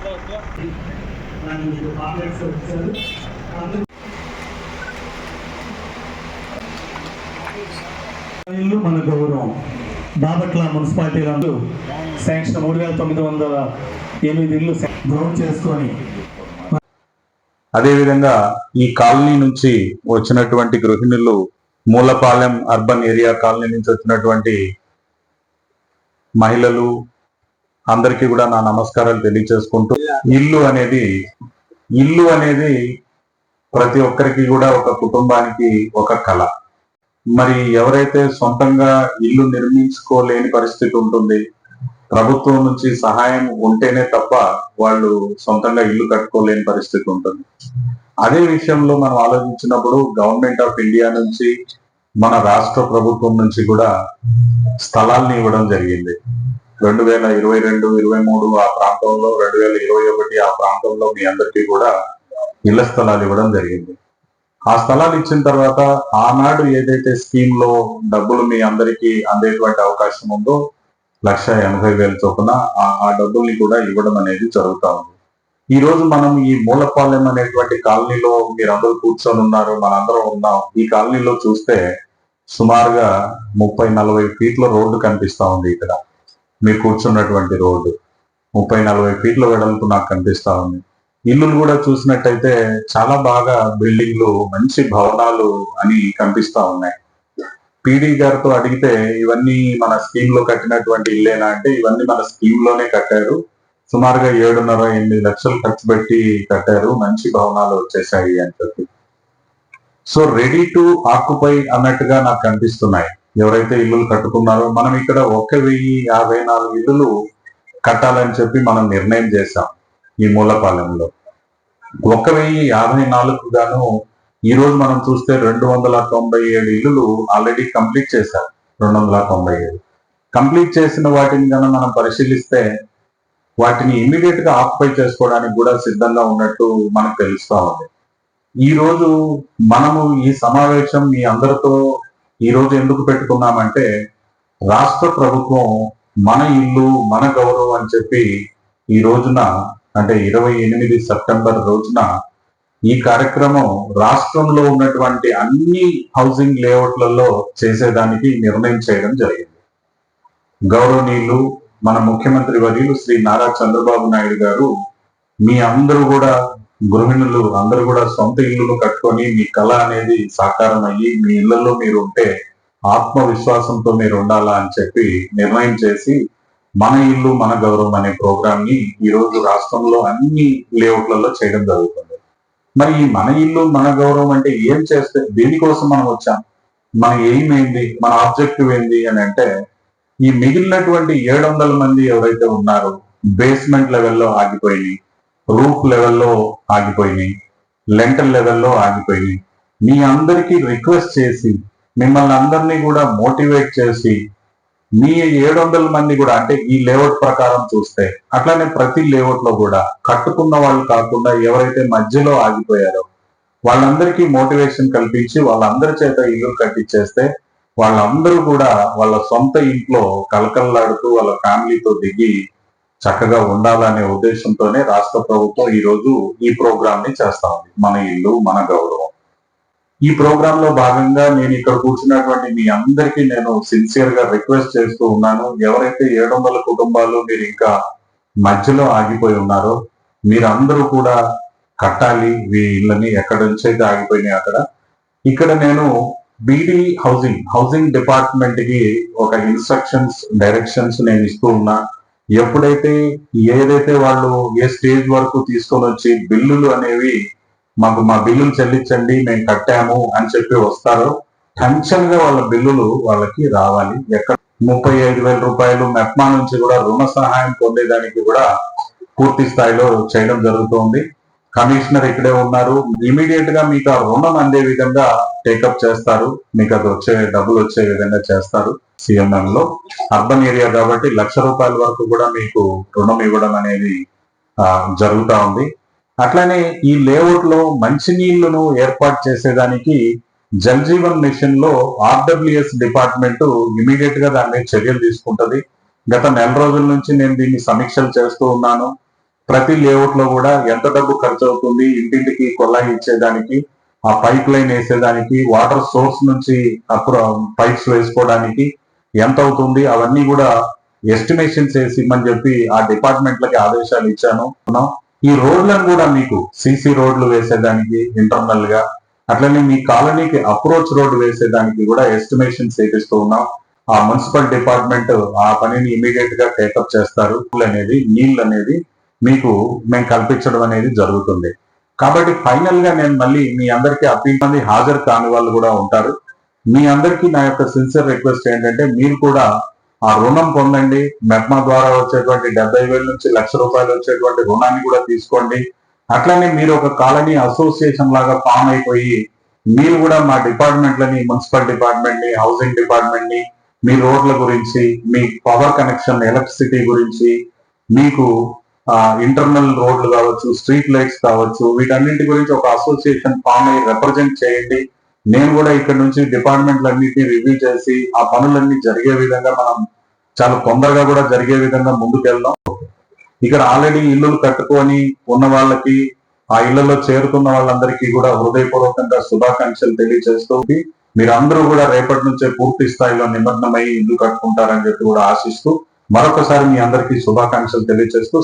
మన గౌరవం బాపట్ల మున్సిపాలిటీలో శాంక్షన్ 3,908 ఇల్లు గ్రౌండ్ చేసుకొని, అదేవిధంగా ఈ కాలనీ నుంచి వచ్చినటువంటి గృహిణులు, మూలపాలెం అర్బన్ ఏరియా కాలనీ నుంచి వచ్చినటువంటి మహిళలు అందరికీ కూడా నా నమస్కారాలు తెలియజేసుకుంటూ, ఇల్లు అనేది ప్రతి ఒక్కరికి కూడా ఒక కుటుంబానికి ఒక కళ. మరి ఎవరైతే సొంతంగా ఇల్లు నిర్మించుకోలేని పరిస్థితి ఉంటుంది, ప్రభుత్వం నుంచి సహాయం ఉంటేనే తప్ప వాళ్ళు సొంతంగా ఇల్లు కట్టుకోలేని పరిస్థితి ఉంటుంది. అదే విషయంలో మనం ఆలోచించినప్పుడు గవర్నమెంట్ ఆఫ్ ఇండియా నుంచి, మన రాష్ట్ర ప్రభుత్వం నుంచి కూడా స్థలాల్ని ఇవ్వడం జరిగింది. 2022, 23 ఆ ప్రాంతంలో, 2021 ఆ ప్రాంతంలో మీ అందరికీ కూడా ఇళ్ల స్థలాలు ఇవ్వడం జరిగింది. ఆ స్థలాలు ఇచ్చిన తర్వాత ఆనాడు ఏదైతే స్కీమ్ లో డబ్బులు మీ అందరికీ అందేటువంటి అవకాశం ఉందో 1,80,000 చొప్పున ఆ డబ్బుల్ని కూడా ఇవ్వడం అనేది జరుగుతా ఉంది. ఈ రోజు మనం ఈ మూలపాలెం అనేటువంటి కాలనీలో మీరందరూ కూర్చొని ఉన్నారు, మనందరం ఉన్నాం. ఈ కాలనీలో చూస్తే సుమారుగా 30-40 ఫీట్ల రోడ్డు కనిపిస్తా ఉంది. ఇక్కడ మీరు కూర్చున్నటువంటి రోడ్డు 30-40 ఫీట్ల వెడల్పు నాకు కనిపిస్తా ఉంది. ఇల్లు కూడా చూసినట్టయితే చాలా బాగా బిల్డింగ్లు, మంచి భవనాలు అని కనిపిస్తా ఉన్నాయి. పీడీ గారితో అడిగితే ఇవన్నీ మన స్కీమ్ లో కట్టినటువంటి ఇల్లేనా అంటే, ఇవన్నీ మన స్కీమ్ లోనే కట్టారు, సుమారుగా 7.5-8 లక్షలు ఖర్చు పెట్టి కట్టారు, మంచి భవనాలు వచ్చేసాయి అని చెప్పి. సో రెడీ టు ఆక్యుపై అన్నట్టుగా నాకు కనిపిస్తున్నాయి ఎవరైతే ఇల్లులు కట్టుకున్నారో. మనం ఇక్కడ 1,054 ఇల్లులు కట్టాలని చెప్పి మనం నిర్ణయం చేశాం. ఈ మూలపాలెంలో 1,054 గాను ఈ రోజు మనం చూస్తే 297 ఇల్లులు ఆల్రెడీ కంప్లీట్ చేశారు. 297 కంప్లీట్ చేసిన వాటిని కనుక మనం పరిశీలిస్తే వాటిని ఇమీడియట్ గా ఆక్యుపై చేసుకోవడానికి కూడా సిద్ధంగా ఉన్నట్టు మనకు తెలుస్తా ఉంది. ఈ రోజు మనము ఈ సమావేశం మీ అందరితో ఈ రోజు ఎందుకు పెట్టుకున్నామంటే, రాష్ట్ర ప్రభుత్వం మన ఇల్లు మన గౌరవం అని చెప్పి ఈ రోజున, అంటే 28 సెప్టెంబర్ రోజున ఈ కార్యక్రమం రాష్ట్రంలో ఉన్నటువంటి అన్ని హౌసింగ్ లేఅవుట్లలో చేసేదానికి నిర్ణయం చేయడం జరిగింది. గౌరవనీయులు మన ముఖ్యమంత్రి వర్యులు శ్రీ నారా చంద్రబాబు నాయుడు గారు, మీ అందరూ కూడా గృహిణులు అందరూ కూడా సొంత ఇల్లులు కట్టుకొని మీ కళ అనేది సాకారం అయ్యి మీ ఇళ్లలో మీరు ఉంటే ఆత్మవిశ్వాసంతో మీరు ఉండాలా అని చెప్పి నిర్ణయం చేసి మన ఇల్లు మన గౌరవం అనే ప్రోగ్రామ్ ని ఈ రోజు రాష్ట్రంలో అన్ని లేఅవుట్లలో చేయడం జరుగుతుంది. మరి ఈ మన ఇల్లు మన గౌరవం అంటే ఏం చేస్తే, దేనికోసం మనం వచ్చాం, మన ఎయిమ్ ఏంది, మన ఆబ్జెక్టివ్ ఏంది అని అంటే, ఈ మిగిలినటువంటి 700 మంది ఎవరైతే ఉన్నారో బేస్మెంట్ లెవెల్లో ఆగిపోయినాయి, రూఫ్ లెవెల్లో ఆగిపోయినాయి, లెంటల్ లెవెల్లో ఆగిపోయినాయి, మీ అందరికీ రిక్వెస్ట్ చేసి మిమ్మల్ని అందరినీ కూడా మోటివేట్ చేసి మీ 700 మంది కూడా, అంటే ఈ లేఅవుట్ ప్రకారం చూస్తే అట్లానే ప్రతి లేఅవుట్ లో కూడా కట్టుకున్న వాళ్ళు కాకుండా ఎవరైతే మధ్యలో ఆగిపోయారో వాళ్ళందరికీ మోటివేషన్ కల్పించి వాళ్ళందరి చేత ఇల్లు కట్టించేస్తే వాళ్ళందరూ కూడా వాళ్ళ సొంత ఇంట్లో కలకల్లాడుతూ వాళ్ళ ఫ్యామిలీతో దిగి చక్కగా ఉండాలనే ఉద్దేశంతోనే రాష్ట్ర ప్రభుత్వం ఈ రోజు ఈ ప్రోగ్రామ్ ని చేస్తా ఉంది, మన ఇల్లు మన గౌరవం. ఈ ప్రోగ్రామ్ లో భాగంగా నేను ఇక్కడ కూర్చున్నటువంటి మీ అందరికీ నేను సిన్సియర్ గా రిక్వెస్ట్ చేస్తూ ఉన్నాను, ఎవరైతే 700 కుటుంబాలు మీరు ఇంకా మధ్యలో ఆగిపోయి ఉన్నారో మీరందరూ కూడా కట్టాలి ఈ ఇళ్ళని, ఎక్కడ నుంచి అయితే ఆగిపోయినాయి అక్కడ. ఇక్కడ నేను బీడీ హౌసింగ్ డిపార్ట్మెంట్ కి ఒక ఇన్స్ట్రక్షన్స్, డైరెక్షన్స్ నేను ఇస్తూ ఉన్నా. ఎప్పుడైతే ఏదైతే వాళ్ళు ఏ స్టేజ్ వరకు తీసుకొని వచ్చి బిల్లులు అనేవి మాకు మా బిల్లులు చెల్లించండి మేము కట్టాము అని చెప్పి వస్తారో టెన్షన్ గా వాళ్ళ బిల్లులు వాళ్ళకి రావాలి. ఎక్కడ 35,000 రూపాయలు మెప్మా నుంచి కూడా రుణ సహాయం పొందేదానికి కూడా పూర్తి స్థాయిలో చేయడం జరుగుతుంది. కమిషనర్ ఇక్కడే ఉన్నారు, ఇమీడియట్ గా మీకు ఆ రుణం అందే విధంగా టేకప్ చేస్తారు, మీకు అది డబ్బులు వచ్చే విధంగా చేస్తారు. సిఎంఎం లో అర్బన్ ఏరియా కాబట్టి 1,00,000 రూపాయల వరకు కూడా మీకు రుణం ఇవ్వడం అనేది జరుగుతా ఉంది. అట్లానే ఈ లేఅవుట్ లో మంచినీళ్లను ఏర్పాటు చేసేదానికి జల్ జీవన్ మిషన్ లో ఆర్డబ్ల్యూఎస్ డిపార్ట్మెంట్ ఇమీడియట్ గా దాని మీద చర్యలు తీసుకుంటది. గత నెల రోజుల నుంచి నేను దీన్ని సమీక్షలు చేస్తూ ఉన్నాను. ప్రతి లేఅవుట్ లో కూడా ఎంత డబ్బు ఖర్చు అవుతుంది, ఇంటింటికి కొల్లాయి ఇచ్చేదానికి, ఆ పైప్ లైన్ వేసేదానికి, వాటర్ సోర్స్ నుంచి అప్పుడు పైప్స్ వేసుకోవడానికి ఎంత అవుతుంది, అవన్నీ కూడా ఎస్టిమేషన్స్ వేసి ఇమ్మని చెప్పి ఆ డిపార్ట్మెంట్లకి ఆదేశాలు ఇచ్చాను. ఈ రోడ్లను కూడా మీకు సీసీ రోడ్లు వేసేదానికి ఇంటర్నల్ గా, అట్లనే మీ కాలనీకి అప్రోచ్ రోడ్డు వేసేదానికి కూడా ఎస్టిమేషన్స్ వేపిస్తూ ఉన్నాం. ఆ మున్సిపల్ డిపార్ట్మెంట్ ఆ పనిని ఇమీడియట్ గా టేకప్ చేస్తారు. నీళ్ళు అనేది మీకు మేము కల్పించడం అనేది జరుగుతుంది. కాబట్టి ఫైనల్ గా నేను మళ్ళీ మీ అందరికీ అప్పీల్, మంది హాజరు కాని వాళ్ళు కూడా ఉంటారు. మీ అందరికీ నా యొక్క సిన్సియర్ రిక్వెస్ట్ ఏంటంటే మీరు కూడా ఆ రుణం పొందండి. మెప్మా ద్వారా వచ్చేటువంటి 70,000 నుంచి ₹1,00,000 వచ్చేటువంటి రుణాన్ని కూడా తీసుకోండి. అట్లనే మీరు ఒక కాలనీ అసోసియేషన్ లాగా ఫామ్ అయిపోయి మీరు కూడా మా డిపార్ట్మెంట్లని, మున్సిపల్ డిపార్ట్మెంట్ ని, హౌసింగ్ డిపార్ట్మెంట్ ని, మీ రోడ్ల గురించి, మీ పవర్ కనెక్షన్, ఎలక్ట్రిసిటీ గురించి, మీకు ఇంటర్నల్ రోడ్లు కావచ్చు, స్ట్రీట్ లైట్స్ కావచ్చు, వీటన్నింటి గురించి ఒక అసోసియేషన్ ఫామ్ అయ్యి రిప్రజెంట్ చేయండి. నేను కూడా ఇక్కడ నుంచి డిపార్ట్మెంట్లన్నింటినీ రివ్యూ చేసి ఆ పనులన్నీ జరిగే విధంగా మనం చాలా తొందరగా కూడా జరిగే విధంగా ముందుకెళ్దాం. ఇక్కడ ఆల్రెడీ ఇల్లులు కట్టుకొని ఉన్న వాళ్ళకి, ఆ ఇళ్లలో చేరుతున్న వాళ్ళందరికీ కూడా హృదయపూర్వకంగా శుభాకాంక్షలు తెలియజేస్తూ, మీరందరూ కూడా రేపటి నుంచే పూర్తి స్థాయిలో నిమగ్నమై ఇల్లు కట్టుకుంటారని చెప్పి కూడా ఆశిస్తూ మరొకసారి మీ అందరికీ శుభాకాంక్షలు తెలియజేస్తూ